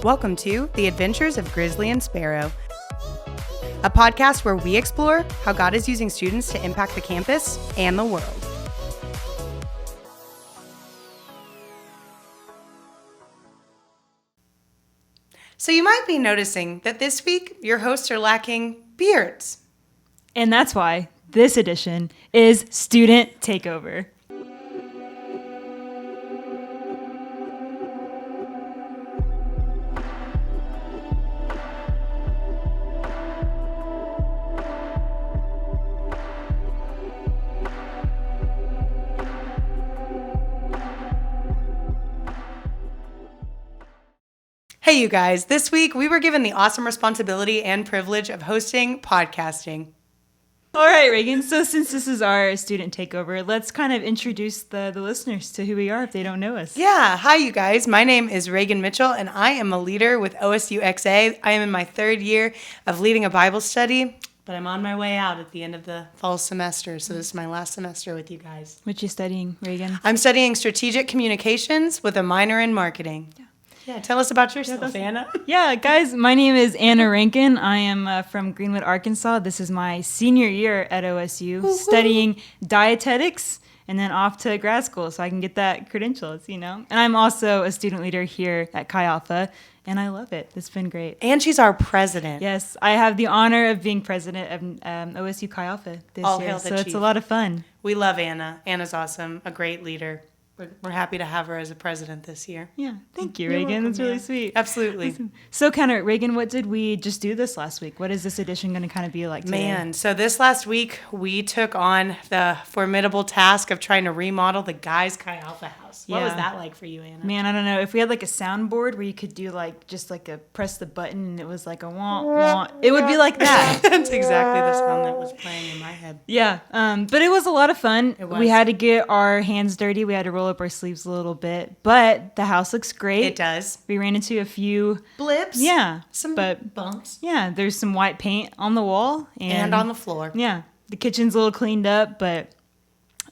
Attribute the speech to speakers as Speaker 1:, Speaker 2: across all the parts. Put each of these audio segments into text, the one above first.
Speaker 1: Welcome to The Adventures of Grizzly and Sparrow, a podcast where we explore how God is using students to impact the campus and the world. So you might be noticing that this week your hosts are lacking beards.
Speaker 2: And that's why this edition is Student Takeover.
Speaker 1: Hey, you guys, this week we were given the awesome responsibility and privilege of hosting podcasting.
Speaker 2: All right, Reagan. So since this is our student takeover, let's kind of introduce the listeners to who we are if they don't know us.
Speaker 1: Yeah. Hi, you guys. My name is Reagan Mitchell, and I am a leader with OSUXA. I am in my third year of leading a Bible study, but I'm on my way out at the end of the fall semester, so this is my last semester with you guys.
Speaker 2: What you studying, Reagan?
Speaker 1: I'm studying strategic communications with a minor in marketing. Yeah, tell us about yourself, Anna.
Speaker 2: Yeah, guys, my name is Anna Rankin. I am from Greenwood, Arkansas. This is my senior year at OSU, studying dietetics and then off to grad school so I can get that credentials, you know. And I'm also a student leader here at Chi Alpha, and I love it. It's been great.
Speaker 1: And she's our president.
Speaker 2: Yes, I have the honor of being president of OSU Chi Alpha this
Speaker 1: All
Speaker 2: year,
Speaker 1: hail the
Speaker 2: so
Speaker 1: chief.
Speaker 2: it's a lot of fun.
Speaker 1: We love Anna. Anna's awesome, a great leader. We're happy to have her as a president this year.
Speaker 2: Yeah, thank you,
Speaker 1: You're
Speaker 2: Reagan.
Speaker 1: welcome,
Speaker 2: That's really
Speaker 1: Anna.
Speaker 2: sweet.
Speaker 1: Absolutely.
Speaker 2: Awesome. So, kind of, Reagan, what did we just do this last week? What is this edition going to kind of be like today?
Speaker 1: Man, so this last week, we took on the formidable task of trying to remodel the guys' Chi Alpha house. What was
Speaker 2: Yeah.
Speaker 1: that like for you, Anna?
Speaker 2: Man, I don't know. If we had like a soundboard where you could do like just like a press the button and it was like a wah wah, it would be like that.
Speaker 1: That's exactly the sound that was playing in my head.
Speaker 2: Yeah, but it was a lot of fun.
Speaker 1: It was.
Speaker 2: We had to get our hands dirty. We had to roll up our sleeves a little bit, but the house looks great.
Speaker 1: It does.
Speaker 2: We ran into a few
Speaker 1: Blips.
Speaker 2: Yeah,
Speaker 1: Some
Speaker 2: but
Speaker 1: bumps.
Speaker 2: yeah, there's some white paint on the wall
Speaker 1: And on the floor.
Speaker 2: Yeah, the kitchen's a little cleaned up, but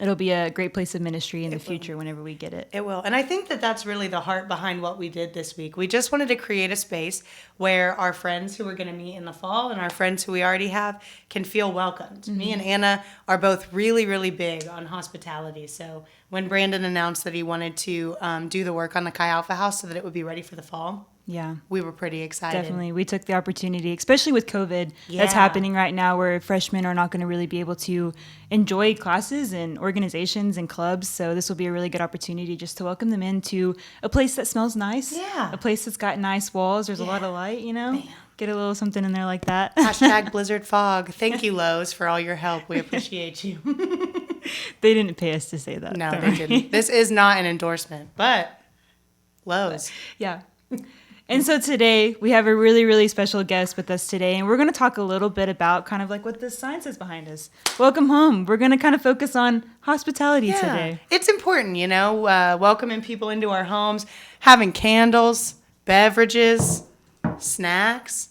Speaker 2: it'll be a great place of ministry in the
Speaker 1: will.
Speaker 2: future whenever we get it.
Speaker 1: It will. And I think that that's really the heart behind what we did this week. We just wanted to create a space where our friends who are going to meet in the fall and our friends who we already have can feel welcomed.
Speaker 2: Mm-hmm.
Speaker 1: Me and Anna are both really, really big on hospitality. So when Brandon announced that he wanted to do the work on the Chi Alpha house so that it would be ready for the fall,
Speaker 2: Yeah.
Speaker 1: we were pretty excited.
Speaker 2: Definitely. We took the opportunity, especially with COVID that's happening right now where freshmen are not going to really be able to enjoy classes and organizations and clubs. So this will be a really good opportunity just to welcome them into a place that smells nice.
Speaker 1: Yeah.
Speaker 2: A place that's got nice walls. There's a lot of light, you know.
Speaker 1: Bam.
Speaker 2: Get a little something in there like that.
Speaker 1: Hashtag Blizzard Fog. Thank you, Lowe's, for all your help. We appreciate you.
Speaker 2: They didn't pay us to say that.
Speaker 1: No,
Speaker 2: Don't
Speaker 1: they
Speaker 2: worry.
Speaker 1: didn't. This is not an endorsement, but Lowe's.
Speaker 2: Yeah. And so today we have a really, really special guest with us today, and we're going to talk a little bit about kind of like what the science is behind us. Welcome home. We're going to kind of focus on hospitality today.
Speaker 1: It's important, you know, welcoming people into our homes, having candles, beverages, snacks.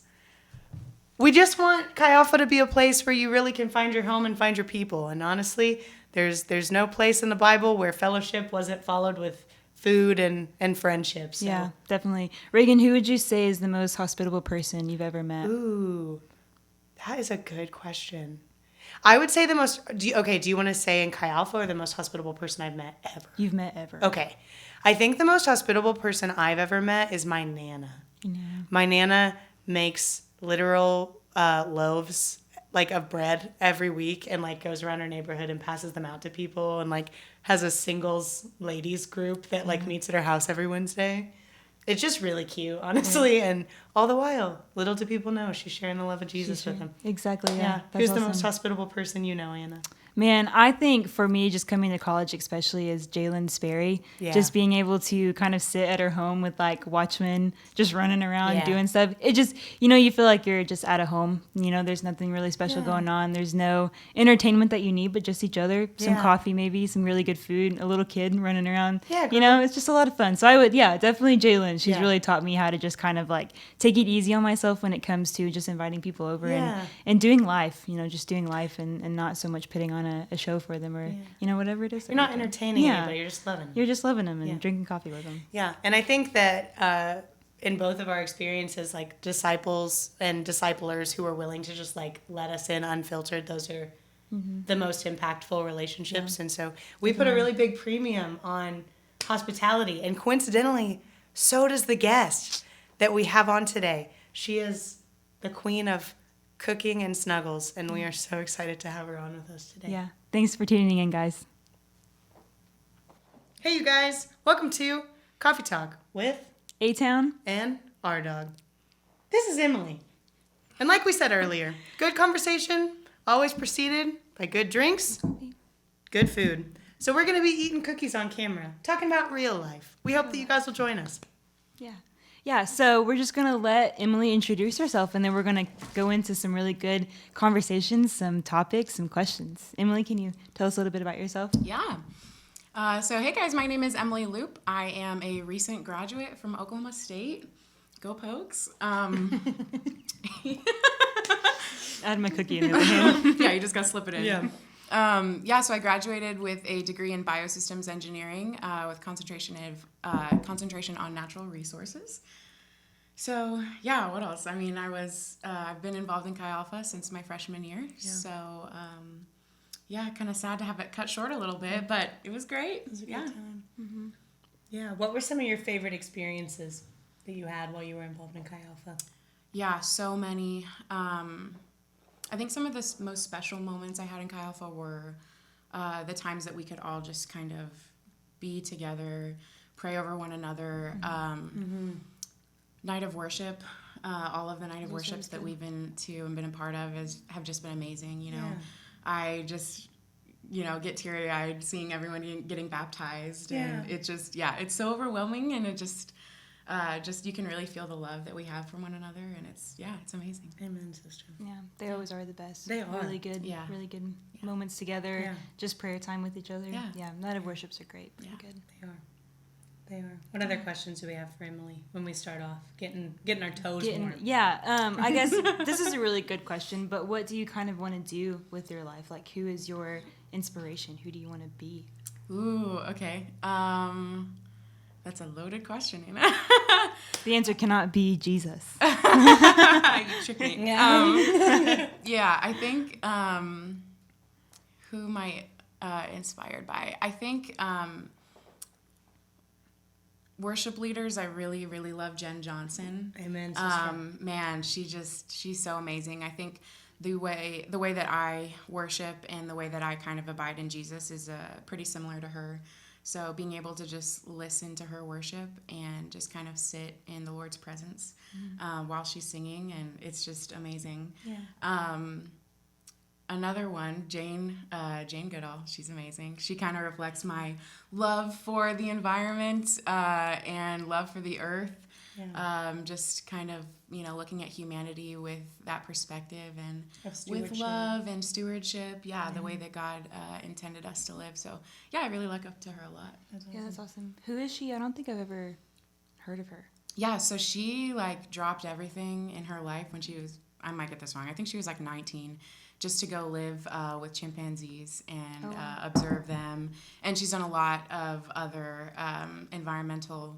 Speaker 1: We just want Chi Alpha to be a place where you really can find your home and find your people. And honestly, there's no place in the Bible where fellowship wasn't followed with food and friendship. So.
Speaker 2: Yeah, definitely. Reagan, who would you say is the most hospitable person you've ever met?
Speaker 1: Ooh, that is a good question. I would say the most, do you want to say in Chi Alpha or the most hospitable person I've met ever?
Speaker 2: You've met ever.
Speaker 1: Okay. I think the most hospitable person I've ever met is my Nana.
Speaker 2: Yeah.
Speaker 1: My Nana makes literal loaves like of bread every week and like goes around her neighborhood and passes them out to people and like has a singles ladies group that like meets at her house every Wednesday. It's just really cute, honestly. And all the while, little do people know, she's sharing the love of Jesus with them.
Speaker 2: Exactly, yeah.
Speaker 1: Yeah.
Speaker 2: That's
Speaker 1: Who's the
Speaker 2: awesome.
Speaker 1: most hospitable person you know, Anna?
Speaker 2: Man, I think for me, just coming to college especially is Jalen Sperry.
Speaker 1: Yeah.
Speaker 2: Just being able to kind of sit at her home with like watchmen just running around
Speaker 1: Yeah.
Speaker 2: doing stuff. It just, you know, you feel like you're just at a home. You know, there's nothing really special going on. There's no entertainment that you need, but just each other. Some
Speaker 1: Yeah.
Speaker 2: coffee maybe, some really good food, a little kid running around.
Speaker 1: Yeah,
Speaker 2: You know, it's just a lot of fun. So I would, definitely Jalen. She's
Speaker 1: Yeah.
Speaker 2: really taught me how to just kind of like take it easy on myself when it comes to just inviting people over
Speaker 1: Yeah.
Speaker 2: and doing life, you know, just doing life and not so much putting on a show for them or, you know, whatever it is.
Speaker 1: You're not entertaining anybody, you're just loving.
Speaker 2: You're just loving them and
Speaker 1: Yeah.
Speaker 2: drinking coffee with them.
Speaker 1: Yeah, and I think that in both of our experiences, like disciples and disciplers who are willing to just like let us in unfiltered. Those are the most impactful relationships. And so we put a really big premium on hospitality. And coincidentally, so does the guest that we have on today. She is the queen of cooking and snuggles, and we are so excited to have her on with us today.
Speaker 2: Yeah. Thanks for tuning in, guys.
Speaker 1: Hey, you guys. Welcome to Coffee Talk with
Speaker 2: A-Town.
Speaker 1: and our dog. This is Emily. And like we said earlier, good conversation always preceded by good drinks, good food. So we're going to be eating cookies on camera, talking about real life. We hope that you guys will join us.
Speaker 2: Yeah. Yeah, so we're just going to let Emily introduce herself, and then we're going to go into some really good conversations, some topics, some questions. Emily, can you tell us a little bit about yourself?
Speaker 3: Yeah. So, hey guys, my name is Emily Leupp. I am a recent graduate from Oklahoma State. Go Pokes.
Speaker 2: I had my cookie in the other hand.
Speaker 3: Yeah, you just got to slip it in.
Speaker 1: Yeah.
Speaker 3: So I graduated with a degree in biosystems engineering with concentration on natural resources. So, yeah, what else? I mean, I've been involved in Chi Alpha since my freshman year. Yeah. So, kind of sad to have it cut short a little bit, but it was great.
Speaker 1: It was a good time. Mm-hmm. Yeah. What were some of your favorite experiences that you had while you were involved in Chi Alpha?
Speaker 3: Yeah, so many. I think some of the most special moments I had in Chi Alpha were the times that we could all just kind of be together, pray over one another. Night of worship, all of the night of worships that we've been to and been a part of have just been amazing. You know, I just, get teary-eyed seeing everyone getting baptized. And it just, it's so overwhelming, and it just you can really feel the love that we have for one another, and it's amazing.
Speaker 1: Amen, sister.
Speaker 2: Yeah, they always are the best.
Speaker 1: They are.
Speaker 2: Really good, really good moments together, just prayer time with each other. Yeah, night of worships are great. Pretty good.
Speaker 1: They are. What other questions do we have for Emily when we start off? Getting our toes warm.
Speaker 2: Yeah, I guess this is a really good question, but what do you kind of want to do with your life? Like, who is your inspiration? Who do you want to be?
Speaker 3: Ooh, okay. That's a loaded question,
Speaker 2: The answer cannot be Jesus.
Speaker 3: You tricked me. I think who am I inspired by? I think worship leaders. I really, really love Jen Johnson.
Speaker 1: Amen, sister.
Speaker 3: Man, she's so amazing. I think the way that I worship and the way that I kind of abide in Jesus is pretty similar to her. So being able to just listen to her worship and just kind of sit in the Lord's presence while she's singing, and it's just amazing. Yeah. Another one, Jane Goodall. She's amazing. She kind of reflects my love for the environment and love for the earth. Yeah. Just kind of, looking at humanity with that perspective and with love and stewardship. Yeah, the way that God intended us to live. So, I really look up to her a lot.
Speaker 2: That's awesome. Yeah, that's awesome. Who is she? I don't think I've ever heard of her.
Speaker 3: Yeah, so she, dropped everything in her life when she was, I might get this wrong, I think she was, 19, just to go live with chimpanzees and observe them. And she's done a lot of other environmental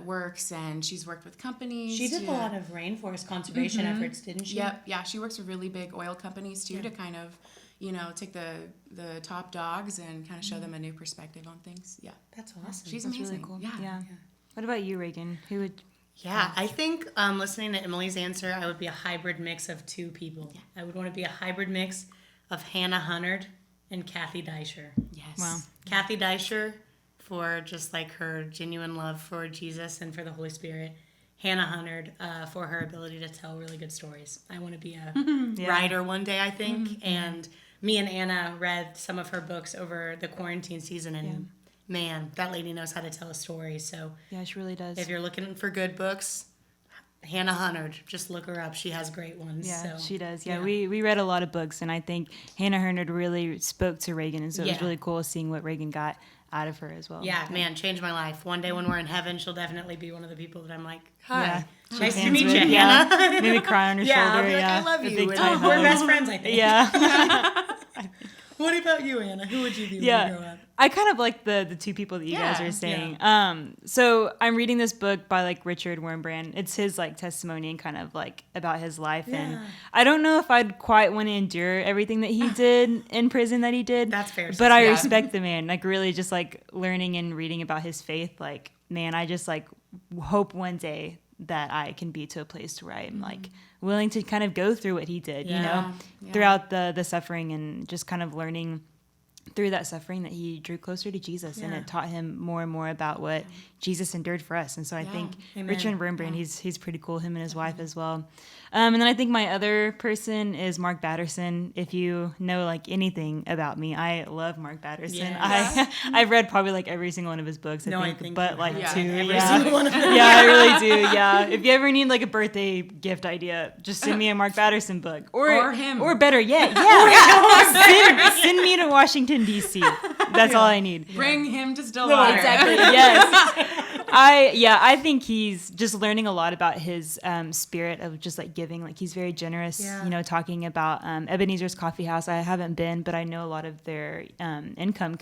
Speaker 3: works, and she's worked with companies.
Speaker 1: She did a lot of rainforest conservation efforts, didn't she?
Speaker 3: Yep, yeah. She works with really big oil companies too to kind of, take the top dogs and kind of show them a new perspective on things. Yeah,
Speaker 1: that's awesome.
Speaker 3: She's
Speaker 2: That's
Speaker 3: amazing.
Speaker 2: Really cool.
Speaker 3: Yeah.
Speaker 2: What about you, Reagan? Who would?
Speaker 1: Yeah, I think listening to Emily's answer, I would be a hybrid mix of two people. Yeah. I would want to be a hybrid mix of Hannah Hunnard and Kathy Deisher.
Speaker 3: Yes.
Speaker 2: Wow.
Speaker 1: Kathy Deisher for just her genuine love for Jesus and for the Holy Spirit. Hannah Hunnard for her ability to tell really good stories. I want to be a writer one day, I think. And me and Anna read some of her books over the quarantine season, and man, that lady knows how to tell a story. So
Speaker 2: yeah, she really does.
Speaker 1: If you're looking for good books, Hannah Hunnard, just look her up. She has great ones.
Speaker 2: Yeah, she does. Yeah, we read a lot of books, and I think Hannah Hunnard really spoke to Reagan, and so it was really cool seeing what Reagan got out of her as well.
Speaker 1: Yeah, man, changed my life. One day when we're in heaven, she'll definitely be one of the people that I'm like, hi, nice to meet you, Hannah.
Speaker 2: Maybe cry on her shoulder.
Speaker 1: I'll be like, I love you. And we're best friends, I think.
Speaker 2: Yeah.
Speaker 1: What about you, Anna? Who would you be when you grow up?
Speaker 2: I kind of like the two people that you guys are saying. So I'm reading this book by like Richard Wurmbrand. It's his like testimony and kind of like about his life. And I don't know if I'd quite want to endure everything that he did in prison that he did.
Speaker 1: That's fair.
Speaker 2: But I respect the man. Like really just like learning and reading about his faith. Like, man, I just like hope one day that I can be to a place where I'm like willing to kind of go through what he did, you know, throughout the suffering, and just kind of learning through that suffering that he drew closer to Jesus, and it taught him more and more about what Jesus endured for us. And so I think Richard Wurmbrand, he's pretty cool, him and his wife as well. And then I think my other person is Mark Batterson. If you know like anything about me, I love Mark Batterson. I've read probably like every single one of his books, I think but like two.
Speaker 1: Every single one of them.
Speaker 2: Yeah, I really do. Yeah. If you ever need like a birthday gift idea, just send me a Mark Batterson book. Or him. Or better yet, send me to Washington, D.C. That's all I need.
Speaker 3: Bring him to Stillwater.
Speaker 2: Exactly. Yes. I think he's just learning a lot about his spirit of just like giving. Like he's very generous, you know, talking about Ebenezer's Coffee House. I haven't been, but I know a lot of their income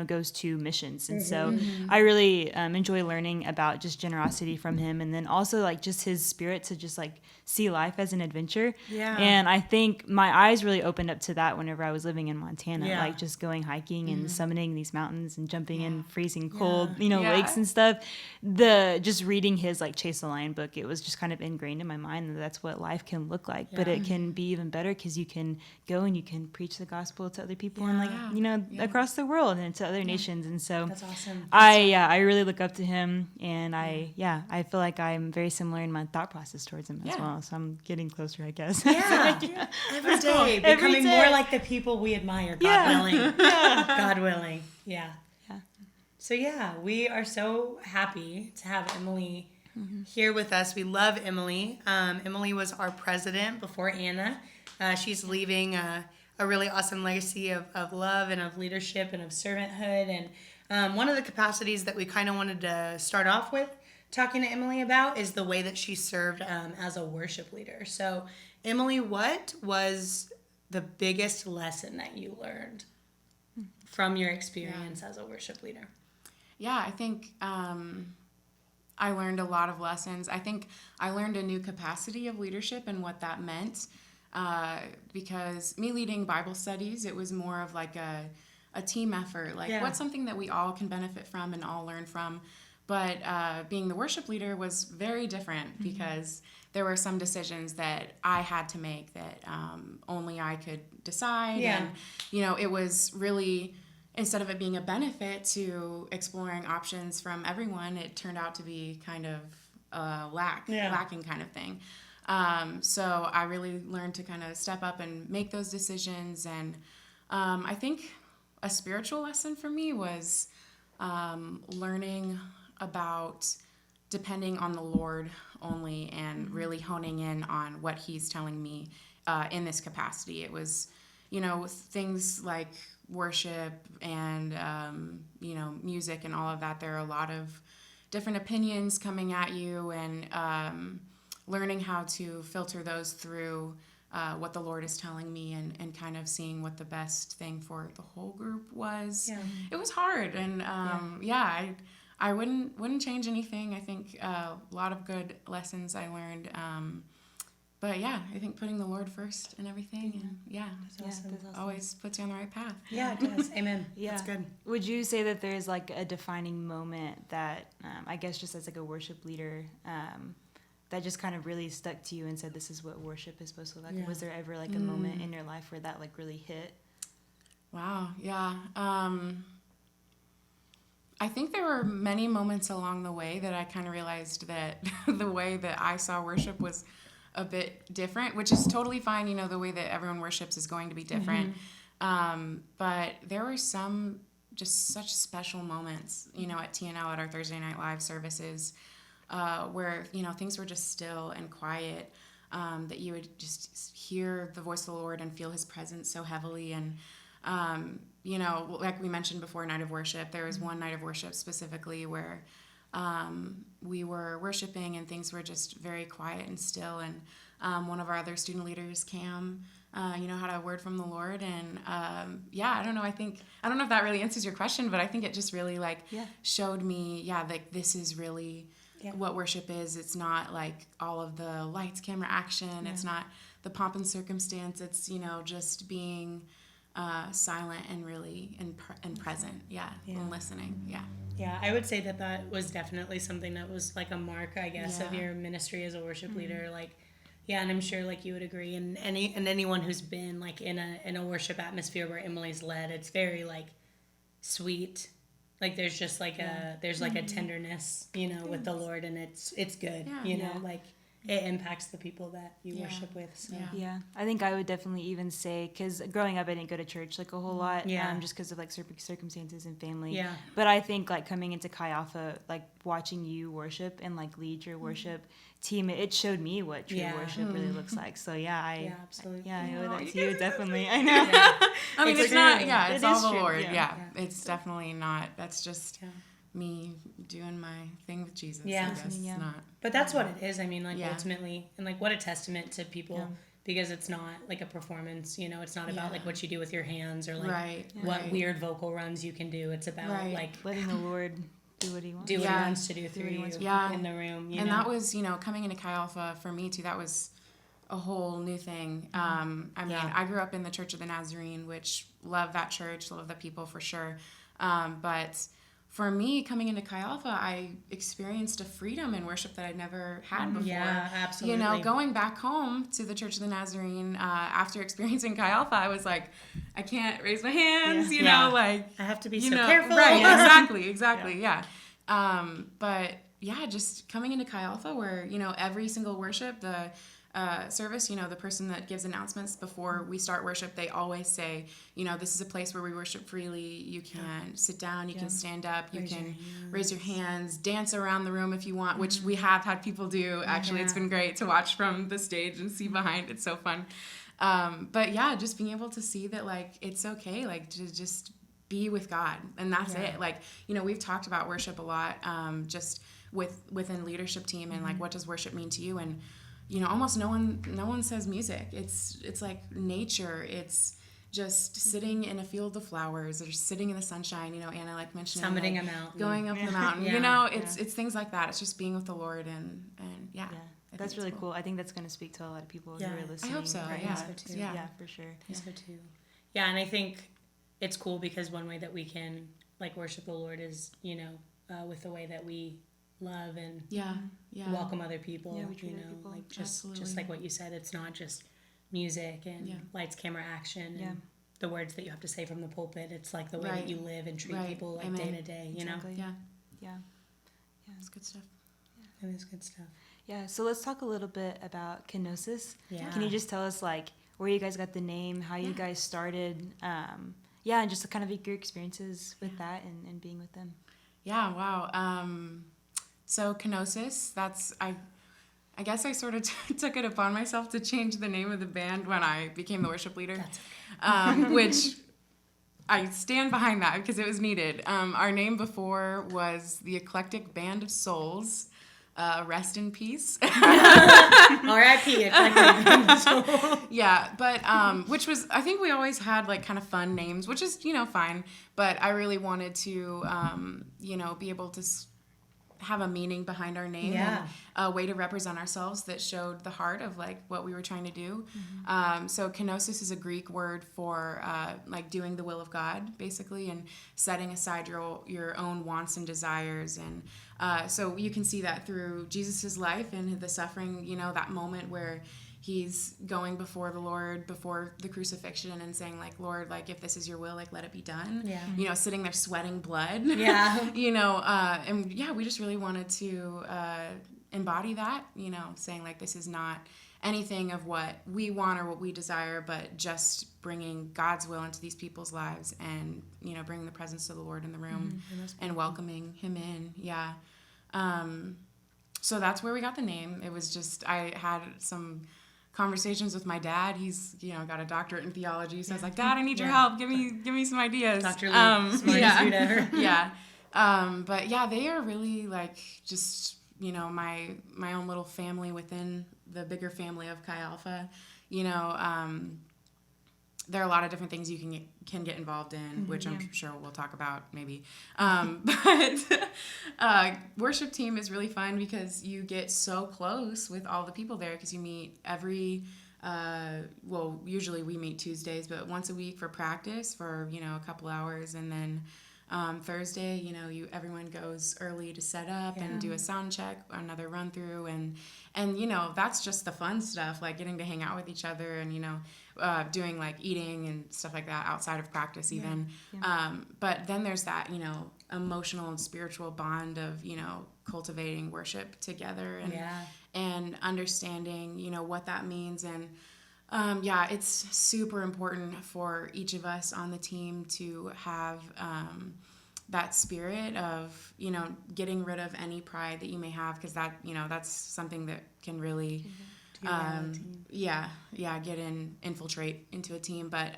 Speaker 2: goes to missions. And so I really enjoy learning about just generosity from him. And then also like just his spirit to just like see life as an adventure. Yeah. And I think my eyes really opened up to that whenever I was living in Montana, like just going hiking and summiting these mountains and jumping in freezing cold, lakes and stuff. Just reading his like Chase the Lion book, it was just kind of ingrained in my mind that that's what life can look like. But it can be even better because you can go and you can preach the gospel to other people and across the world and to other nations. And so
Speaker 1: that's awesome.
Speaker 2: I really look up to him, and I feel like I'm very similar in my thought process towards him as well. So I'm getting closer, I guess.
Speaker 1: Every day, becoming more like the people we admire. God willing. God willing. Yeah. So we are so happy to have Emily here with us. We love Emily. Emily was our president before Anna. She's leaving a really awesome legacy of love and of leadership and of servanthood. And one of the capacities that we kind of wanted to start off with talking to Emily about is the way that she served as a worship leader. So, Emily, what was the biggest lesson that you learned from your experience as a worship leader?
Speaker 3: Yeah, I think I learned a lot of lessons. I think I learned a new capacity of leadership and what that meant, because me leading Bible studies, it was more of like a team effort. Like what's something that we all can benefit from and all learn from. But being the worship leader was very different because there were some decisions that I had to make that only I could decide. Yeah. And, it was really, instead of it being a benefit to exploring options from everyone, it turned out to be kind of a lacking kind of thing. So I really learned to kind of step up and make those decisions. And I think a spiritual lesson for me was learning about depending on the Lord only and really honing in on what he's telling me in this capacity. It was, things like worship and, music and all of that. There are a lot of different opinions coming at you, and learning how to filter those through what the Lord is telling me and kind of seeing what the best thing for the whole group was. Yeah. It was hard. And I wouldn't change anything. I think a lot of good lessons I learned. But I think putting the Lord first in everything, and that's awesome. Always puts you on the right path.
Speaker 1: Yeah, it does. Amen. That's good.
Speaker 2: Would you say that there's like a defining moment that, I guess just as like a worship leader, that just kind of really stuck to you and said, this is what worship is supposed to look like? Yeah. Was there ever like a moment in your life where that like really hit?
Speaker 3: Wow. Yeah. I think there were many moments along the way that I kind of realized that the way that I saw worship was a bit different, which is totally fine. The way that everyone worships is going to be different. But there were some just such special moments, at TNL, at our Thursday Night Live services, where, things were just still and quiet, that you would just hear the voice of the Lord and feel his presence so heavily. And, like we mentioned before, night of worship, there was one night of worship specifically where we were worshiping and things were just very quiet and still. And One of our other student leaders, Cam, had a word from the Lord. And I don't know. I don't know if that really answers your question, but I think it just really showed me, like this is really what worship is. It's not like all of the lights, camera, action. Yeah. It's not the pomp and circumstance. It's, just being silent and really and present. And listening.
Speaker 1: Yeah, I would say that was definitely something that was like a mark, I guess, of your ministry as a worship leader. Like, and I'm sure like you would agree, and anyone who's been like in a worship atmosphere where Emily's led, it's very like sweet. Like there's just like a tenderness, with the Lord, and it's good, like it impacts the people that you worship with. So.
Speaker 2: Yeah, I think I would definitely even say, because growing up I didn't go to church like a whole lot, just because of like circumstances and family. Yeah. But I think like coming into Chi Alpha, like watching you worship and like lead your worship team, it showed me what true worship really looks like. So absolutely. I owe that to you definitely. I know.
Speaker 3: I mean, it's not. Yeah, it's all the Lord. Yeah, it's definitely not. That's just. Me doing my thing with Jesus. I guess. It's not.
Speaker 1: But that's what it is. I mean, like ultimately, and like what a testament to people, because it's not like a performance. It's not about like what you do with your hands or like what weird vocal runs you can do. It's about like
Speaker 2: letting the Lord do what He wants.
Speaker 1: Do what He wants to do through you in the room.
Speaker 3: And that was, coming into Chi Alpha for me too. That was a whole new thing. I mean, I grew up in the Church of the Nazarene, which love that church, love the people for sure. But for me, coming into Chi Alpha, I experienced a freedom in worship that I'd never had before.
Speaker 1: Yeah, absolutely.
Speaker 3: Going back home to the Church of the Nazarene, after experiencing Chi Alpha, I was like, I can't raise my hands, like...
Speaker 1: I have to be so careful.
Speaker 3: Right, exactly, But, just coming into Chi Alpha where, every single worship, the... service, the person that gives announcements before we start worship, they always say, this is a place where we worship freely. You can sit down, you can stand up, you can raise your hands, dance around the room if you want, which we have had people do. Actually, it's been great to watch from the stage and see behind. It's so fun. But just being able to see that, like, it's okay, like, to just be with God. And that's it. Like, we've talked about worship a lot, just within leadership team and, like, what does worship mean to you? And almost no one says music. It's like nature. It's just sitting in a field of flowers or sitting in the sunshine. Anna like mentioned
Speaker 1: summiting a mountain,
Speaker 3: going up the mountain. It's things like that. It's just being with the Lord and
Speaker 2: that's really cool. I think that's going to speak to a lot of people who are listening.
Speaker 3: I hope so.
Speaker 2: Right?
Speaker 3: So too.
Speaker 2: Yeah, for sure.
Speaker 1: I think so too. Yeah, and I think it's cool because one way that we can like worship the Lord is with the way that we love and welcome other people.
Speaker 2: Yeah, we treat other people.
Speaker 1: Like just like what you said, it's not just music and lights, camera, action, and the words that you have to say from the pulpit. It's like the way that you live and treat people like day to day.
Speaker 2: Exactly.
Speaker 3: Yeah. It's good stuff.
Speaker 1: It is good stuff.
Speaker 2: Yeah. So let's talk a little bit about Kenosis.
Speaker 1: Yeah.
Speaker 2: Can you just tell us like where you guys got the name, how you guys started, and just kind of your experiences with that and being with them.
Speaker 3: Yeah. Wow. So Kenosis, I guess I sort of took it upon myself to change the name of the band when I became the worship leader, which I stand behind that because it was needed. Our name before was the Eclectic Band of Souls. Rest in peace.
Speaker 1: R.I.P. Eclectic Band of Souls.
Speaker 3: Yeah, but which was, I think we always had like kind of fun names, which is, fine. But I really wanted to, be able to have a meaning behind our name and a way to represent ourselves that showed the heart of like what we were trying to do. So kenosis is a Greek word for like doing the will of God, basically, and setting aside your own wants and desires. And so you can see that through Jesus's life and the suffering, that moment where he's going before the Lord, before the crucifixion, and saying, like, Lord, like, if this is your will, like, let it be done. Yeah. Sitting there sweating blood.
Speaker 1: Yeah.
Speaker 3: And we just really wanted to embody that, saying, like, this is not anything of what we want or what we desire, but just bringing God's will into these people's lives and, bringing the presence of the Lord in the room and welcoming him in. Yeah. So that's where we got the name. It was just, I had some conversations with my dad. He's got a doctorate in theology, so I was like, Dad, I need your help. Give me some ideas.
Speaker 1: Dr. Leupp, smartest dude ever.
Speaker 3: Yeah. But they are really like just my own little family within the bigger family of Chi Alpha, you know, there are a lot of different things you can get involved in, which I'm sure we'll talk about maybe. But worship team is really fun because you get so close with all the people there because you meet every, well, usually we meet Tuesdays, but once a week for practice for, you know, a couple hours. And then Thursday, you know, everyone goes early to set up and do a sound check, another run through. And, you know, that's just the fun stuff, like getting to hang out with each other and, you know, doing like eating and stuff like that outside of practice even. But then there's that, you know, emotional and spiritual bond of, you know, cultivating worship together and understanding, you know, what that means. And it's super important for each of us on the team to have that spirit of, you know, getting rid of any pride that you may have, because that, you know, that's something that can really infiltrate into a team. But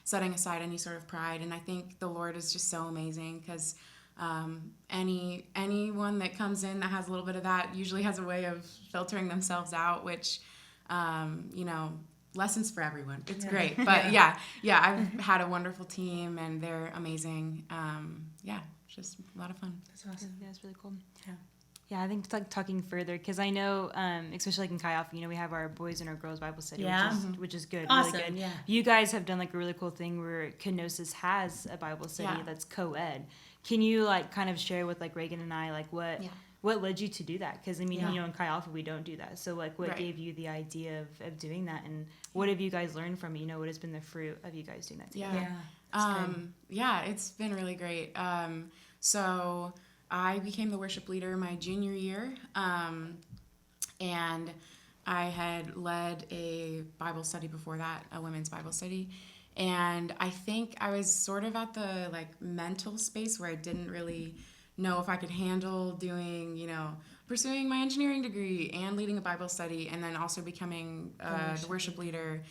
Speaker 3: setting aside any sort of pride, and I think the Lord is just so amazing because anyone that comes in that has a little bit of that usually has a way of filtering themselves out, which you know, lessons for everyone. It's great. But I've had a wonderful team and they're amazing. It's just a lot of fun.
Speaker 2: That's awesome. Yeah, it's really cool. Yeah, I think it's like talking further, because I know, especially like in Chi Alpha, you know, we have our boys and our girls Bible study, which is good,
Speaker 1: awesome,
Speaker 2: really good.
Speaker 1: Yeah.
Speaker 2: You guys have done like a really cool thing where Kenosis has a Bible study that's co-ed. Can you like kind of share with like Reagan and I, like what led you to do that? Because I mean, you know, in Chi Alpha we don't do that. So like, what gave you the idea of doing that, and what have you guys learned from it? You know, what has been the fruit of you guys doing that together?
Speaker 3: It's been really great. So I became the worship leader my junior year, and I had led a Bible study before that, a women's Bible study. And I think I was sort of at the like mental space where I didn't really know if I could handle doing, you know, pursuing my engineering degree and leading a Bible study and then also becoming the worship leader.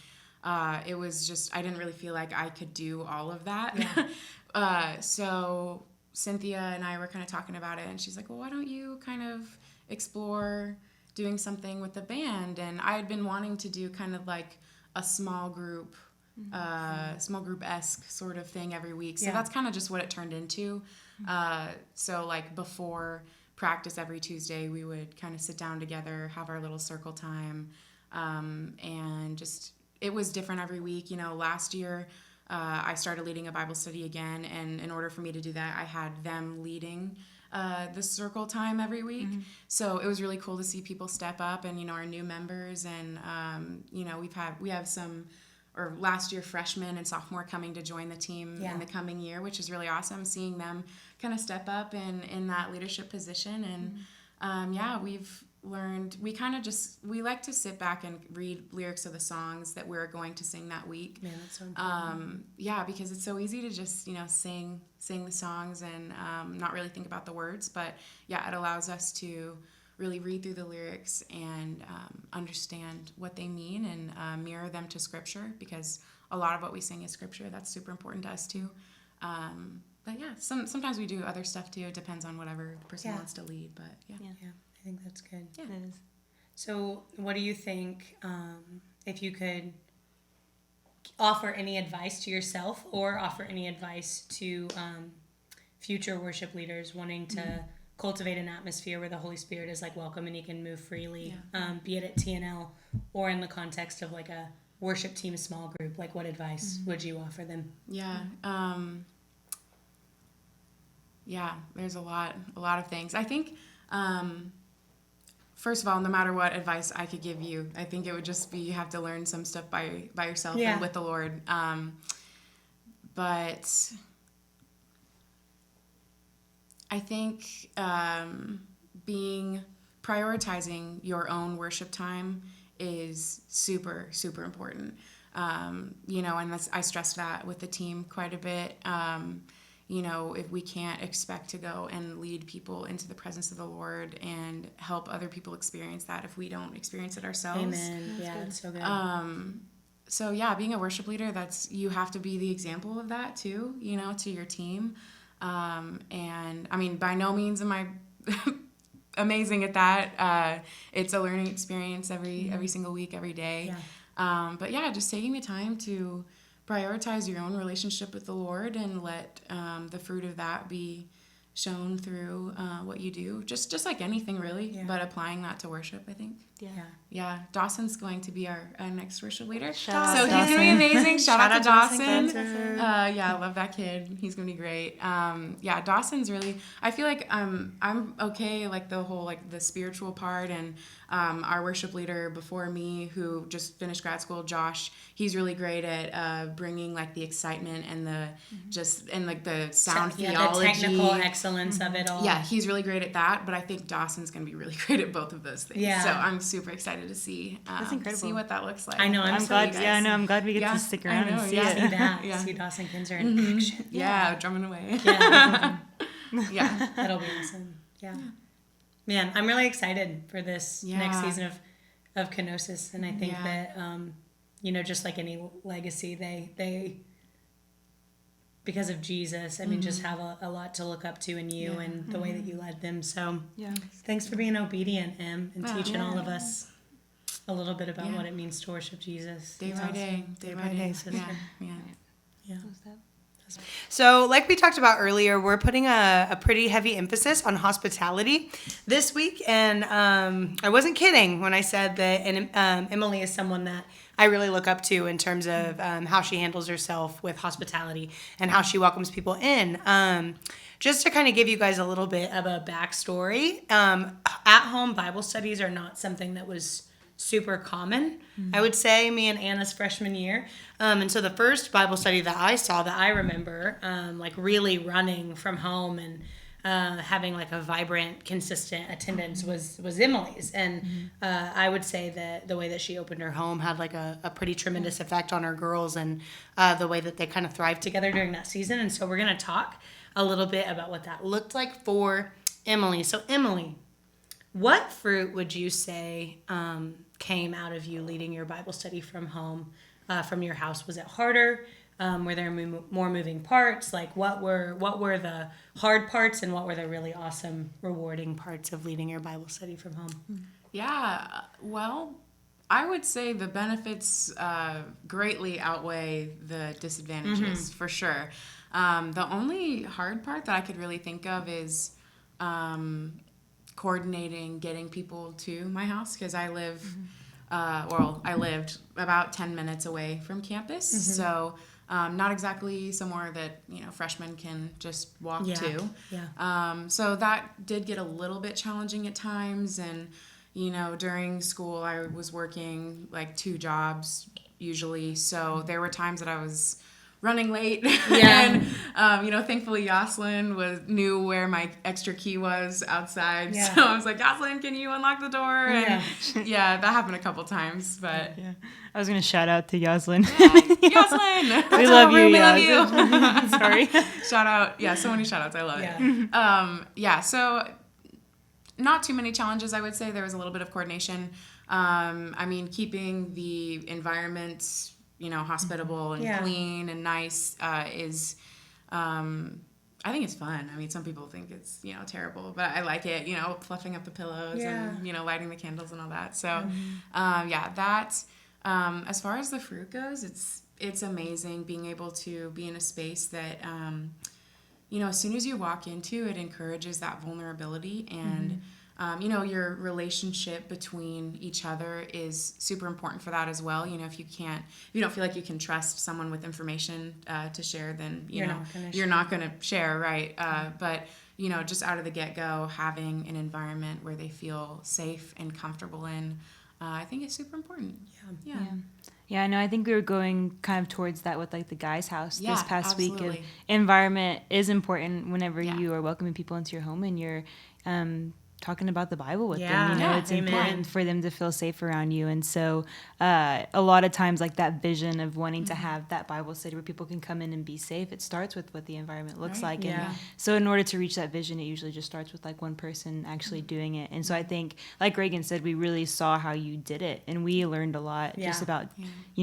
Speaker 3: It was just, I didn't really feel like I could do all of that. So Cynthia and I were kind of talking about it, and she's like, well, why don't you kind of explore doing something with the band? And I had been wanting to do kind of like a small group-esque sort of thing every week. So that's kind of just what it turned into. So like before practice every Tuesday, we would kind of sit down together, have our little circle time, and just, it was different every week. You know, last year I started leading a Bible study again, and in order for me to do that, I had them leading the circle time every week. So it was really cool to see people step up, and, you know, our new members, and you know, we have some, or last year freshmen and sophomore coming to join the team in the coming year, which is really awesome, seeing them kind of step up in that leadership position. And we've learned, we like to sit back and read lyrics of the songs that we're going to sing that week.
Speaker 1: Man, that's so important.
Speaker 3: Because it's so easy to just, you know, sing the songs and not really think about the words. But it allows us to really read through the lyrics and understand what they mean and mirror them to Scripture, because a lot of what we sing is Scripture. That's super important to us too. Sometimes we do other stuff too. It depends on whatever person wants to lead. But
Speaker 1: I think that's good.
Speaker 2: Yeah, it is.
Speaker 1: So what do you think, if you could offer any advice to yourself or offer any advice to future worship leaders wanting to cultivate an atmosphere where the Holy Spirit is like welcome and he can move freely, be it at TNL or in the context of like a worship team small group? Like, what advice would you offer them?
Speaker 3: There's a lot of things. I think, first of all, no matter what advice I could give you, I think it would just be, you have to learn some stuff by yourself and with the Lord. But I think prioritizing your own worship time is super, super important. You know, and I stressed that with the team quite a bit. You know, if we can't expect to go and lead people into the presence of the Lord and help other people experience that if we don't experience it ourselves.
Speaker 1: Amen. That's so good.
Speaker 3: So being a worship leader, you have to be the example of that too, you know, to your team. And I mean, by no means am I amazing at that. It's a learning experience every single week, every day.
Speaker 1: Yeah.
Speaker 3: But yeah, just taking the time to prioritize your own relationship with the Lord and let the fruit of that be shown through what you do. Just like anything, really, but applying that to worship, I think. Yeah. Dawson's going to be our next worship leader. So he's going to be amazing. Shout out to Dawson. I love that kid. He's going to be great. Dawson's really, I feel like I'm okay, like the whole, like the spiritual part, and our worship leader before me who just finished grad school, Josh, he's really great at bringing like the excitement and the like the sound theology.
Speaker 1: The technical excellence of it all.
Speaker 3: Yeah, he's really great at that, but I think Dawson's going to be really great at both of those things.
Speaker 1: Yeah.
Speaker 3: So I'm super excited to see what that looks like.
Speaker 1: I know.
Speaker 2: I'm glad. Yeah, I know. I'm glad we get to stick around and see it.
Speaker 1: See that. See Dawson Kinzer in action.
Speaker 3: Yeah, drumming away.
Speaker 1: Yeah, that'll be awesome. Yeah. Man, I'm really excited for this next season of Kenosis, and I think that just like any legacy, they because of Jesus, I mean, just have a lot to look up to in you and the way that you led them. So thanks for being obedient, Em, and teaching all of us a little bit about what it means to worship Jesus.
Speaker 3: Day by day, sister.
Speaker 1: Yeah. So like we talked about earlier, we're putting a pretty heavy emphasis on hospitality this week. And I wasn't kidding when I said that Emily is someone that I really look up to in terms of how she handles herself with hospitality and how she welcomes people in. Just to kind of give you guys a little bit of a backstory, at-home Bible studies are not something that was super common, I would say, me and Anna's freshman year. And so the first Bible study that I saw that I remember, like really running from home and having like a vibrant, consistent attendance was Emily's. And I would say that the way that she opened her home had like a pretty tremendous effect on her girls and the way that they kind of thrived together during that season. And so we're going to talk a little bit about what that looked like for Emily. So Emily, what fruit would you say came out of you leading your Bible study from home, from your house? Was it harder? Were there more moving parts? Like what were the hard parts and what were the really awesome, rewarding parts of leading your Bible study from home?
Speaker 3: Yeah, well, I would say the benefits greatly outweigh the disadvantages, for sure. The only hard part that I could really think of is coordinating getting people to my house, because I lived about 10 minutes away from campus, so not exactly somewhere that freshmen can just walk to. So that did get a little bit challenging at times, and during school I was working like 2 jobs usually, so there were times that I was running late. And thankfully Yoselin knew where my extra key was outside. So I was like, Yoselin, can you unlock the door? And that happened a couple times, but
Speaker 2: I was gonna shout out to Yoselin.
Speaker 3: Yoselin,
Speaker 2: we love you.
Speaker 3: We love you.
Speaker 2: Sorry.
Speaker 3: Shout out. Yeah, so many shout outs. I love it. So not too many challenges, I would say. There was a little bit of coordination. Keeping the environment hospitable and clean and nice is, I think it's fun. I mean, some people think it's, terrible, but I like it, fluffing up the pillows and, lighting the candles and all that. So, as far as the fruit goes, it's amazing being able to be in a space that, as soon as you walk into it, encourages that vulnerability and, your relationship between each other is super important for that as well. If you don't feel like you can trust someone with information to share, then you're not going to share, right? But just out of the get-go, having an environment where they feel safe and comfortable in, I think it's super important.
Speaker 2: Yeah, no, I think we were going kind of towards that with like the guys' house this past week. Environment is important whenever you are welcoming people into your home and you're talking about the Bible with them. It's important for them to feel safe around you. And so a lot of times like that vision of wanting to have that Bible study where people can come in and be safe, it starts with what the environment looks like. And so in order to reach that vision, it usually just starts with like one person actually doing it. And so I think, like Reagan said, we really saw how you did it. And we learned a lot just about,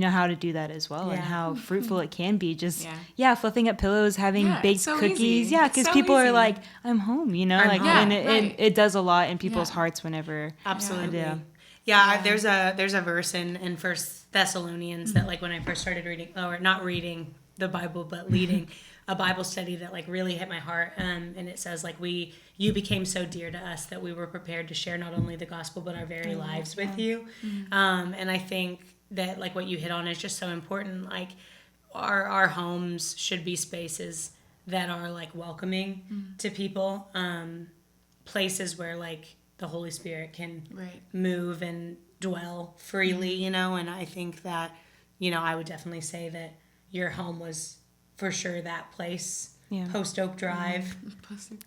Speaker 2: how to do that as well and how fruitful it can be. Just, fluffing up pillows, having baked cookies. Easy. Yeah, because people are like, I'm home, and it does a lot in people's
Speaker 3: Yeah.
Speaker 2: hearts whenever.
Speaker 1: Absolutely.
Speaker 2: Yeah.
Speaker 1: Yeah, there's a verse in First Thessalonians that like when I first started reading, or not reading the Bible, but leading a Bible study that like really hit my heart. And it says like you became so dear to us that we were prepared to share not only the gospel but our very lives with you. And I think that like what you hit on is just so important. Like our homes should be spaces that are like welcoming to people, places where like the Holy Spirit can move and dwell freely, you know. And I think that, you know, I would definitely say that your home was for sure that place.
Speaker 2: Yeah.
Speaker 1: Post Oak Drive,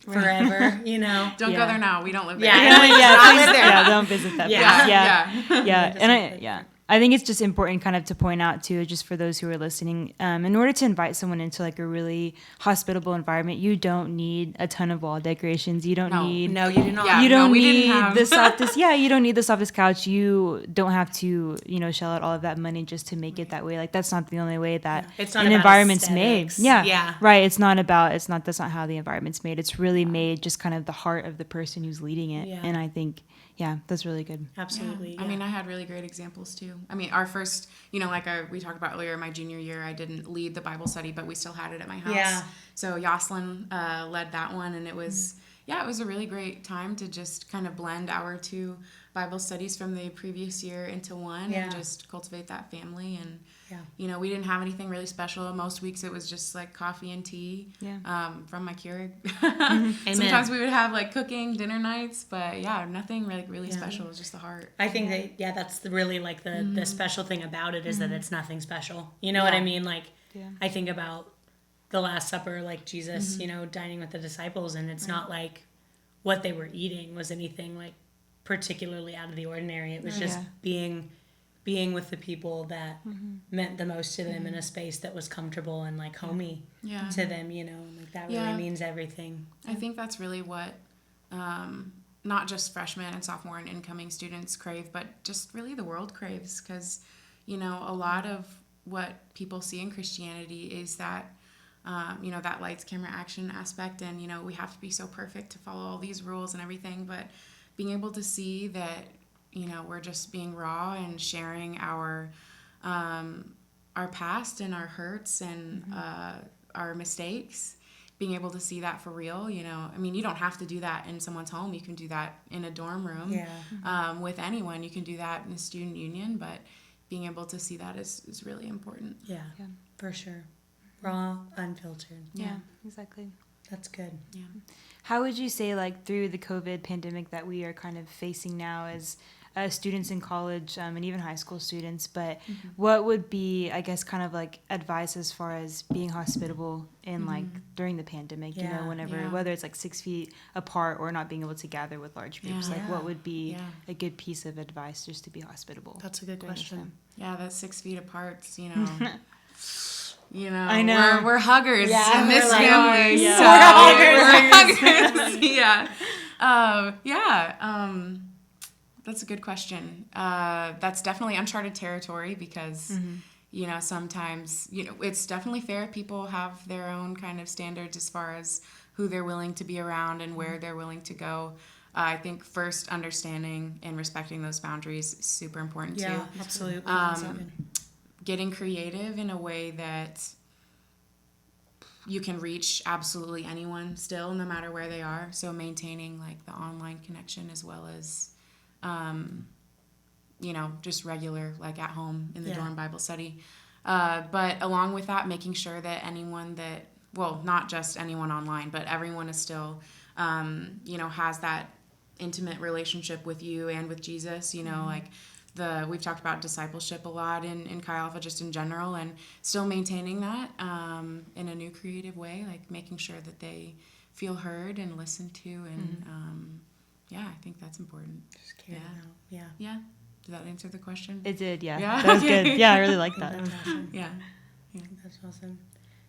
Speaker 1: forever, you know.
Speaker 3: Don't go there now. We don't live there.
Speaker 2: Don't visit that place. Yeah. I think it's just important kind of to point out too, just for those who are listening, in order to invite someone into like a really hospitable environment, you don't need a ton of wall decorations. You don't need.
Speaker 1: No, you do not.
Speaker 3: Yeah,
Speaker 2: You don't
Speaker 3: we
Speaker 2: need
Speaker 3: didn't have-
Speaker 2: the softest. Yeah, you don't need the softest couch. You don't have to, shell out all of that money just to make it that way. Like that's not the only way that
Speaker 1: It's not
Speaker 2: an
Speaker 1: about
Speaker 2: environment's made.
Speaker 1: aesthetics.
Speaker 2: Yeah,
Speaker 1: Yeah.
Speaker 2: right. That's not how the environment's made. It's really made just kind of the heart of the person who's leading it.
Speaker 1: Yeah.
Speaker 2: And I think, that's really good.
Speaker 1: Absolutely.
Speaker 3: Yeah. I mean, I had really great examples too. I mean, our first, like we talked about earlier, my junior year, I didn't lead the Bible study, but we still had it at my house.
Speaker 1: Yeah.
Speaker 3: So Jocelyn led that one, and it was, it was a really great time to just kind of blend our two Bible studies from the previous year into one and just cultivate that family. And, we didn't have anything really special. Most weeks it was just like coffee and tea from my Keurig. Sometimes we would have like cooking, dinner nights, but nothing really special. It was just the heart.
Speaker 1: I think that, that's really like the special thing about it is that it's nothing special. You know what I mean? Like, I think about the Last Supper, like Jesus, dining with the disciples, and it's not like what they were eating was anything like particularly out of the ordinary. It was just being with the people that meant the most to them in a space that was comfortable and like homey to them, like that really means everything.
Speaker 3: I think that's really what not just freshmen and sophomore and incoming students crave, but just really the world craves, because a lot of what people see in Christianity is that that lights, camera, action aspect, and we have to be so perfect to follow all these rules and everything, but being able to see that we're just being raw and sharing our past and our hurts and our mistakes, being able to see that for real. I mean, you don't have to do that in someone's home. You can do that in a dorm room with anyone. You can do that in a student union, but being able to see that is really important.
Speaker 1: Yeah, for sure. Raw, unfiltered.
Speaker 2: Yeah, exactly.
Speaker 1: That's good.
Speaker 3: Yeah.
Speaker 2: How would you say, like, through the COVID pandemic that we are kind of facing now as students in college and even high school students, but what would be, I guess, kind of like advice as far as being hospitable in like during the pandemic, whether it's like 6 feet apart or not being able to gather with large groups, like what would be a good piece of advice just to be hospitable?
Speaker 1: That's a good question.
Speaker 3: Yeah, that's 6 feet apart,
Speaker 2: I know.
Speaker 3: We're huggers in this
Speaker 1: like,
Speaker 3: family.
Speaker 1: yeah.
Speaker 3: So we're huggers. That's a good question. That's definitely uncharted territory because, sometimes, it's definitely fair. People have their own kind of standards as far as who they're willing to be around and where they're willing to go. I think first understanding and respecting those boundaries is super important too.
Speaker 1: Yeah, absolutely.
Speaker 3: Getting creative in a way that you can reach absolutely anyone still, no matter where they are. So maintaining like the online connection as well as, just regular, like at home in the dorm Bible study. But along with that, making sure that anyone not just anyone online, but everyone is still, has that intimate relationship with you and with Jesus, we've talked about discipleship a lot in Chi Alpha just in general, and still maintaining that in a new creative way, like making sure that they feel heard and listened to, and I think that's important.
Speaker 1: Just carry it out.
Speaker 3: Yeah. Did that answer the question?
Speaker 2: It did, yeah.
Speaker 3: Yeah?
Speaker 2: That was good. Yeah, I really like that.
Speaker 1: That was awesome.
Speaker 3: Yeah.
Speaker 1: That's awesome.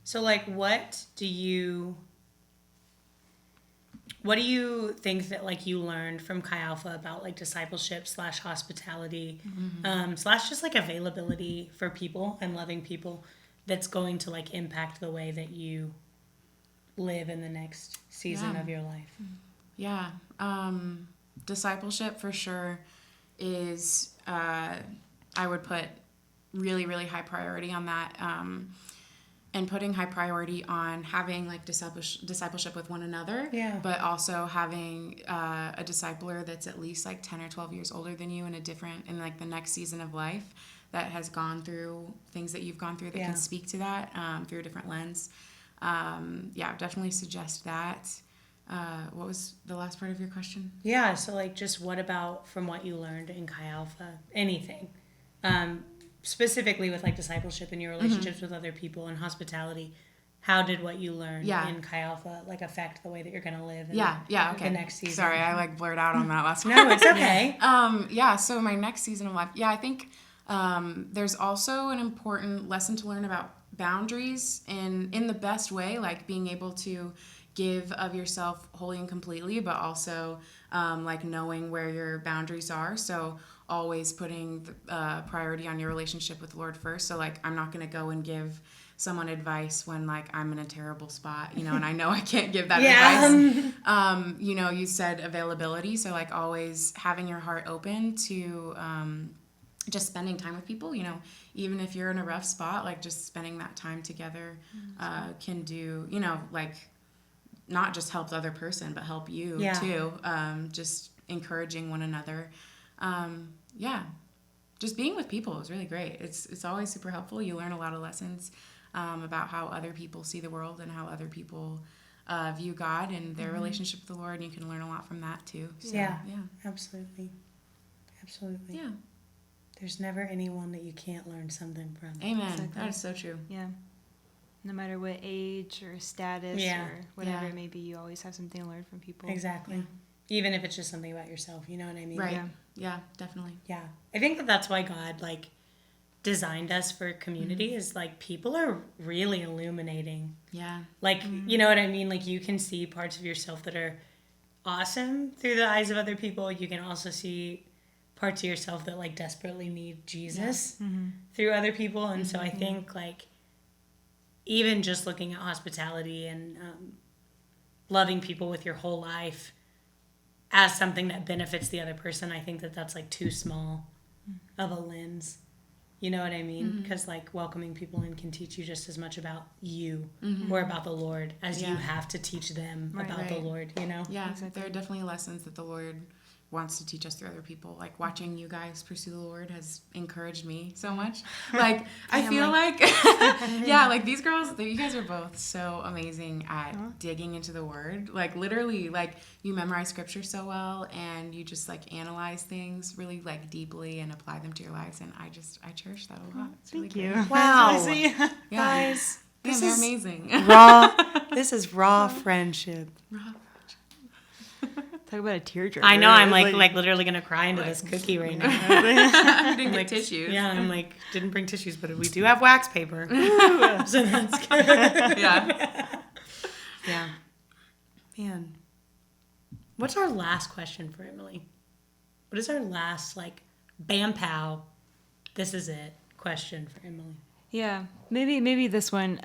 Speaker 1: So, like, what do you think that, like, you learned from Chi Alpha about, like, discipleship / hospitality / just, like, availability for people and loving people that's going to, like, impact the way that you live in the next season of your life?
Speaker 3: Yeah. Discipleship for sure is, I would put really, really high priority on that. And putting high priority on having like discipleship with one another, but also having a discipler that's at least like 10 or 12 years older than you in like the next season of life that has gone through things that you've gone through that can speak to that through a different lens. Definitely suggest that. What was the last part of your question?
Speaker 1: Yeah, so like just what about from what you learned in Chi Alpha? Anything. Specifically with like discipleship and your relationships with other people and hospitality, how did what you learned in Chi Alpha like affect the way that you're going to live in the next season?
Speaker 3: Sorry, I like blurred out on that last one.
Speaker 1: No, it's okay.
Speaker 3: So my next season of life, I think there's also an important lesson to learn about boundaries in the best way, like being able to give of yourself wholly and completely, but also like knowing where your boundaries are. So always putting priority on your relationship with the Lord first. So like I'm not going to go and give someone advice when like I'm in a terrible spot, and I know I can't give that advice. You said availability. So like always having your heart open to just spending time with people, even if you're in a rough spot, like just spending that time together can do, like not just help the other person, but help you too. Just encouraging one another. Just being with people is really great. It's always super helpful. You learn a lot of lessons about how other people see the world and how other people view God and their relationship with the Lord. And you can learn a lot from that too. So,
Speaker 1: Absolutely.
Speaker 3: Yeah.
Speaker 1: There's never anyone that you can't learn something from.
Speaker 3: Amen. Exactly. That is so true.
Speaker 2: Yeah. No matter what age or status or whatever it may be, you always have something to learn from people.
Speaker 1: Exactly. Yeah. Even if it's just something about yourself, you know what I mean?
Speaker 3: Right. Yeah, definitely.
Speaker 1: Yeah. I think that's why God, like, designed us for community is, like, people are really illuminating.
Speaker 3: Yeah.
Speaker 1: Like, you know what I mean? Like, you can see parts of yourself that are awesome through the eyes of other people. You can also see parts of yourself that, like, desperately need Jesus through other people. And so I think, like, even just looking at hospitality and loving people with your whole life as something that benefits the other person, I think that that's like too small of a lens. You know what I mean? Because like welcoming people in can teach you just as much about you or about the Lord as you have to teach them about the Lord,
Speaker 3: Yeah, exactly. There are definitely lessons that the Lord wants to teach us through other people. Like watching you guys pursue the Lord has encouraged me so much. Like I feel like like these girls, you guys are both so amazing at digging into the Word. Like literally, like you memorize scripture so well and you just like analyze things really like deeply and apply them to your lives, and I cherish that a lot. It's
Speaker 2: Thank
Speaker 3: really
Speaker 2: you.
Speaker 3: Great.
Speaker 1: Wow. Guys,
Speaker 3: they're amazing.
Speaker 1: This is raw friendship.
Speaker 2: Talk about a tearjerker.
Speaker 1: I know, I'm like literally gonna cry into this cookie right now.
Speaker 3: I didn't get tissues.
Speaker 1: Yeah, I'm like, didn't bring tissues, but we do have wax paper. So that's good.
Speaker 3: Yeah.
Speaker 1: Yeah. Man. What's our last question for Emily? What is our last, like, bam pow, this is it question for Emily?
Speaker 2: Yeah, maybe this one.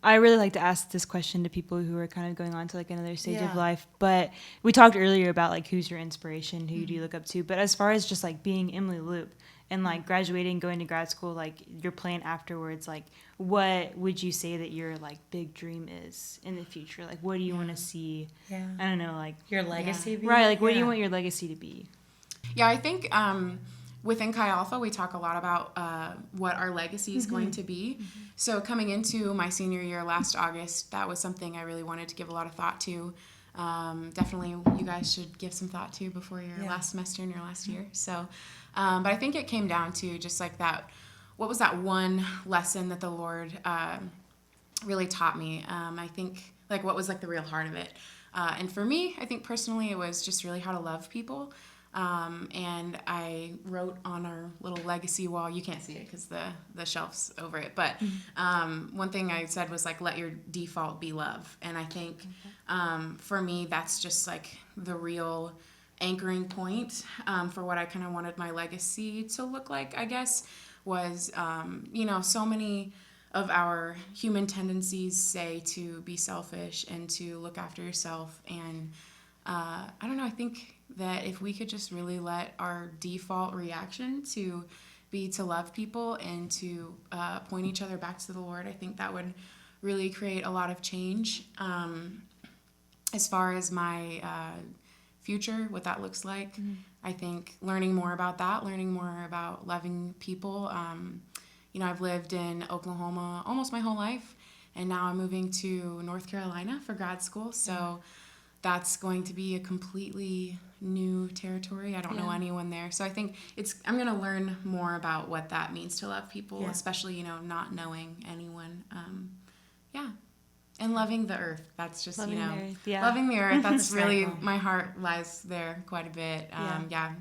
Speaker 2: I really like to ask this question to people who are kind of going on to like another stage of life. But we talked earlier about like who's your inspiration, who do you look up to. But as far as just like being Emily Leupp and like graduating, going to grad school, like your plan afterwards, like what would you say that your like big dream is in the future? Like what do you want to see?
Speaker 1: Yeah.
Speaker 2: I don't know, like
Speaker 1: your legacy. Be?
Speaker 2: Right. Like what do you want your legacy to be?
Speaker 3: Yeah, I think. Within Chi Alpha, we talk a lot about what our legacy is going to be. So coming into my senior year last August, that was something I really wanted to give a lot of thought to. Definitely you guys should give some thought to before your last semester and your last year. So, but I think it came down to just like that, what was that one lesson that the Lord really taught me? I think like what was like the real heart of it. And for me, I think personally it was just really how to love people. And I wrote on our little legacy wall, you can't see it because the shelf's over it, but one thing I said was like, let your default be love. And I think for me, that's just like the real anchoring point for what I kind of wanted my legacy to look like, I guess, was, so many of our human tendencies say to be selfish and to look after yourself. And I don't know, I think that if we could just really let our default reaction to be to love people and to point each other back to the Lord, I think that would really create a lot of change. As far as my future, what that looks like, I think learning more about that, learning more about loving people. I've lived in Oklahoma almost my whole life, and now I'm moving to North Carolina for grad school. So that's going to be a completely new territory. I don't know anyone there. So I think I'm going to learn more about what that means to love people, especially, not knowing anyone. And loving the earth. That's just,
Speaker 2: Loving the earth,
Speaker 3: loving the earth. That's really,
Speaker 1: Recycle.
Speaker 3: my heart lies there quite a bit.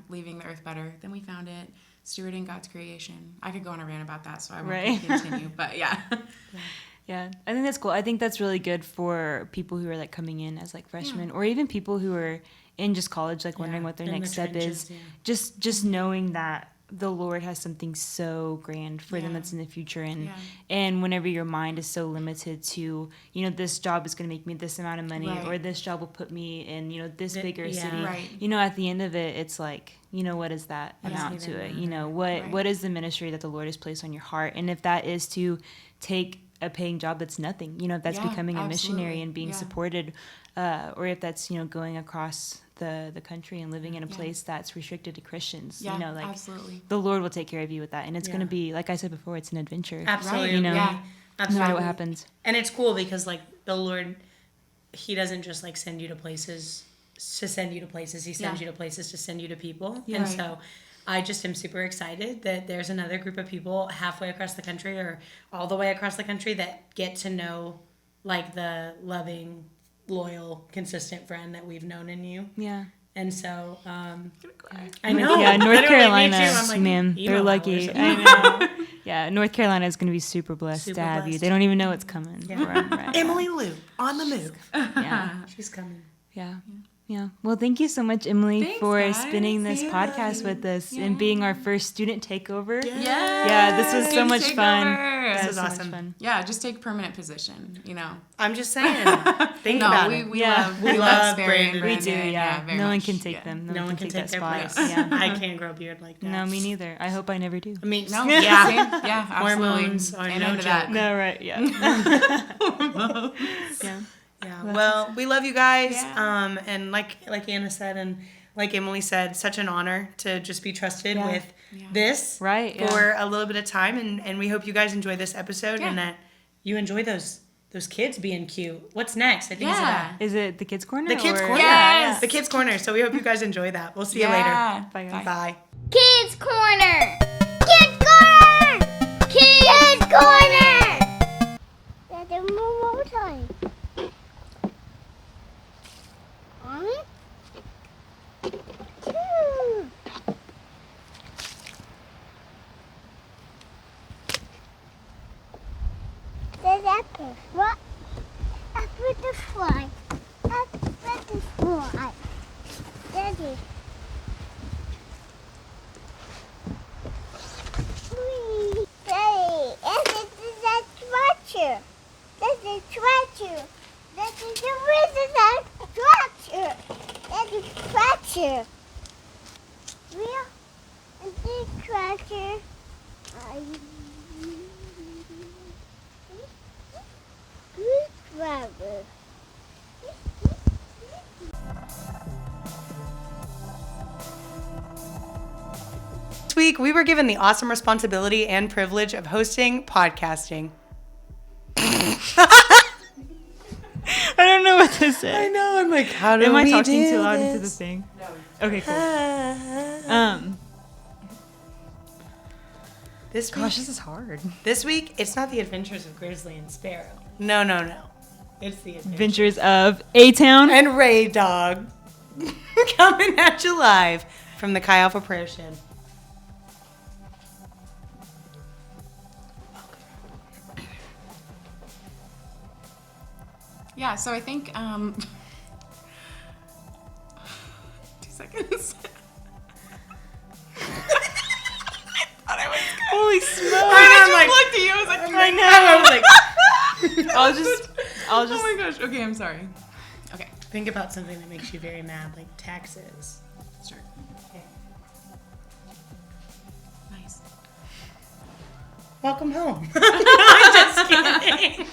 Speaker 3: Leaving the earth better than we found it. Stewarding God's creation. I could go on a rant about that, so I won't continue. But yeah.
Speaker 2: Yeah, I think that's cool. I think that's really good for people who are like coming in as like freshmen, or even people who are in just college, like wondering what their
Speaker 1: in
Speaker 2: next
Speaker 1: the
Speaker 2: step
Speaker 1: trenches,
Speaker 2: is. Just knowing that the Lord has something so grand for them that's in the future, and whenever your mind is so limited to, this job is going to make me this amount of money, or this job will put me in, this bigger city.
Speaker 3: Right.
Speaker 2: At the end of it, it's like, what does that amount to it? What is the ministry that the Lord has placed on your heart? And if that is to take a paying job that's nothing, if that's becoming a missionary and being supported, or if that's, going across the country and living in a place that's restricted to Christians,
Speaker 3: absolutely.
Speaker 2: the Lord will take care of you with that. And it's going to be, like I said before, it's an adventure.
Speaker 1: Absolutely.
Speaker 2: No
Speaker 1: Absolutely.
Speaker 2: matter what happens.
Speaker 1: And it's cool because like the Lord, he doesn't just like send you to places to send you to places. He sends you to places to send you to people. And so I just am super excited that there's another group of people halfway across the country or all the way across the country that get to know like the loving, loyal, consistent friend that we've known in you.
Speaker 2: Yeah.
Speaker 1: And so,
Speaker 2: I know. Yeah, North Carolina,
Speaker 1: like,
Speaker 2: man, they're lucky.
Speaker 1: I
Speaker 2: know. Yeah, North Carolina is going to be super blessed to have you. They don't even know what's coming.
Speaker 1: Yeah. Emily Leupp on the move.
Speaker 2: Yeah.
Speaker 1: She's coming.
Speaker 2: Yeah. Yeah. Well, thank you so much, Emily,
Speaker 3: Thanks,
Speaker 2: for
Speaker 3: guys.
Speaker 2: spinning this podcast with us and being our first student takeover.
Speaker 3: Yeah,
Speaker 2: this was so much fun.
Speaker 1: This
Speaker 2: This
Speaker 1: was
Speaker 2: so much
Speaker 1: awesome.
Speaker 2: fun.
Speaker 3: Yeah, just take permanent position,
Speaker 1: I'm just saying. Think about it.
Speaker 3: We love
Speaker 1: love
Speaker 3: Sparrow
Speaker 1: Brandon.
Speaker 3: and
Speaker 2: We do,
Speaker 3: Brandon. Very
Speaker 2: no one
Speaker 3: much.
Speaker 2: can take them.
Speaker 1: No one can take
Speaker 2: that
Speaker 1: their
Speaker 2: spot.
Speaker 1: place.
Speaker 2: Yeah.
Speaker 1: I can't grow a beard like that.
Speaker 2: No, me neither. I hope I never do.
Speaker 1: I mean,
Speaker 3: No,
Speaker 1: yeah.
Speaker 3: same. Yeah, absolutely.
Speaker 1: Hormones are
Speaker 3: Amen
Speaker 1: no
Speaker 3: to
Speaker 1: joke.
Speaker 3: that.
Speaker 2: No, right? Yeah. Yeah.
Speaker 1: Yeah. Well, we love you guys.
Speaker 3: Yeah.
Speaker 1: And like Anna said, and like Emily said, such an honor to just be trusted with this
Speaker 2: Right.
Speaker 1: for a little bit of time. And we hope you guys enjoy this episode and that you enjoy those kids being cute. What's next? I think
Speaker 2: Is it the kids' corner?
Speaker 1: the kids
Speaker 2: or-
Speaker 1: corner.
Speaker 3: Yes.
Speaker 1: The kids corner. So we hope you guys enjoy that. We'll see you later.
Speaker 2: Bye, guys.
Speaker 1: Bye.
Speaker 4: Kids Corner! Kids Corner! Kids Corner! That's a more time. One, two. There's apple. What? Apple the fly. Apple the fly. Daddy. Whee! Daddy, is a tractor. That's a tractor. That is a tractor. That's a tractor. Real? And this tractor. Good driver.
Speaker 1: This week, we were given the awesome responsibility and privilege of hosting podcasting.
Speaker 2: I don't know what to say.
Speaker 1: I know. I'm like, how do
Speaker 2: Am I
Speaker 1: we
Speaker 2: talking
Speaker 1: do
Speaker 2: too loud into the
Speaker 1: this?
Speaker 2: thing? No. Okay, cool.
Speaker 1: This
Speaker 2: Gosh,
Speaker 1: week,
Speaker 2: this is hard.
Speaker 1: this week, it's not the adventures of Grizzly and Sparrow. No. It's the
Speaker 2: Adventures of A-Town.
Speaker 1: and Ray Dog coming at you live from the Chi Alpha Prayer Shed.
Speaker 3: Yeah, so I think 2 seconds.
Speaker 2: Holy smokes.
Speaker 1: I
Speaker 3: Looked at you. I was like,
Speaker 1: I know. I was like,
Speaker 2: I'll just.
Speaker 3: oh my gosh. Okay, I'm sorry. Okay.
Speaker 1: think about something that makes you very mad, like taxes.
Speaker 3: Start. Nice.
Speaker 1: Welcome home. I'm just kidding.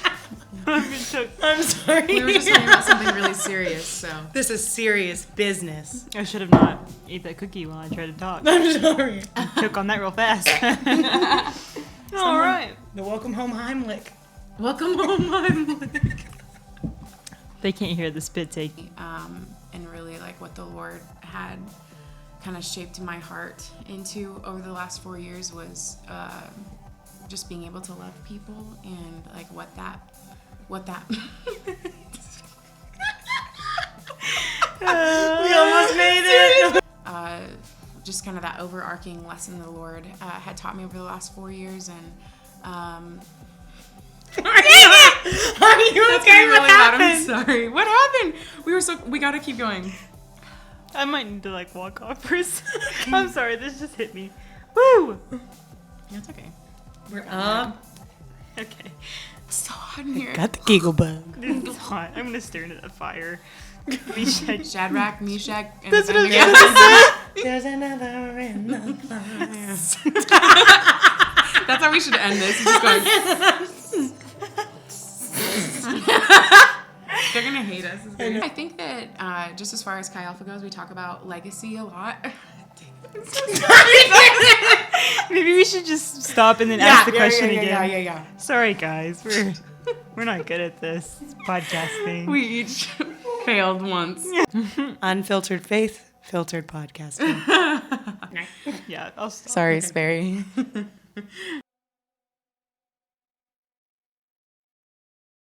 Speaker 1: I'm sorry.
Speaker 3: We were just talking about something really serious, so.
Speaker 1: This is serious business.
Speaker 2: I should have not ate that cookie while I tried to talk.
Speaker 1: I'm sorry.
Speaker 2: Took on that real fast. All right.
Speaker 1: The welcome home Heimlich.
Speaker 3: Welcome home, Heimlich.
Speaker 2: They can't hear the spit take.
Speaker 3: And really like what the Lord had kind of shaped my heart into over the last 4 years was just being able to love people and like what that
Speaker 1: We almost made it.
Speaker 3: Just kind of that overarching lesson the Lord had taught me over the last 4 years, and
Speaker 1: Are you okay? What happened?
Speaker 3: I'm sorry. What happened? We gotta keep going.
Speaker 2: I might need to like walk off for a second. I'm sorry, this just hit me. Woo!
Speaker 3: That's okay.
Speaker 1: We're up.
Speaker 2: Okay.
Speaker 3: It's so hot in here.
Speaker 1: Got the giggle bug.
Speaker 2: It's hot. I'm gonna stare into the fire. Meshach.
Speaker 3: Shadrach, Meshach, and
Speaker 1: That's what I was
Speaker 3: Abednego.
Speaker 1: gonna say. There's another in the fire.
Speaker 3: That's how we should end this. Just going. They're gonna hate us. It's great. I think that just as far as Chi Alpha goes, we talk about legacy a lot.
Speaker 2: Maybe we should just stop and then ask the question again.
Speaker 1: Yeah.
Speaker 2: Sorry, guys. We're not good at this podcasting.
Speaker 3: We each failed once.
Speaker 1: Unfiltered faith, filtered podcasting.
Speaker 2: Yeah, I'll stop.
Speaker 3: Sorry, Sperry.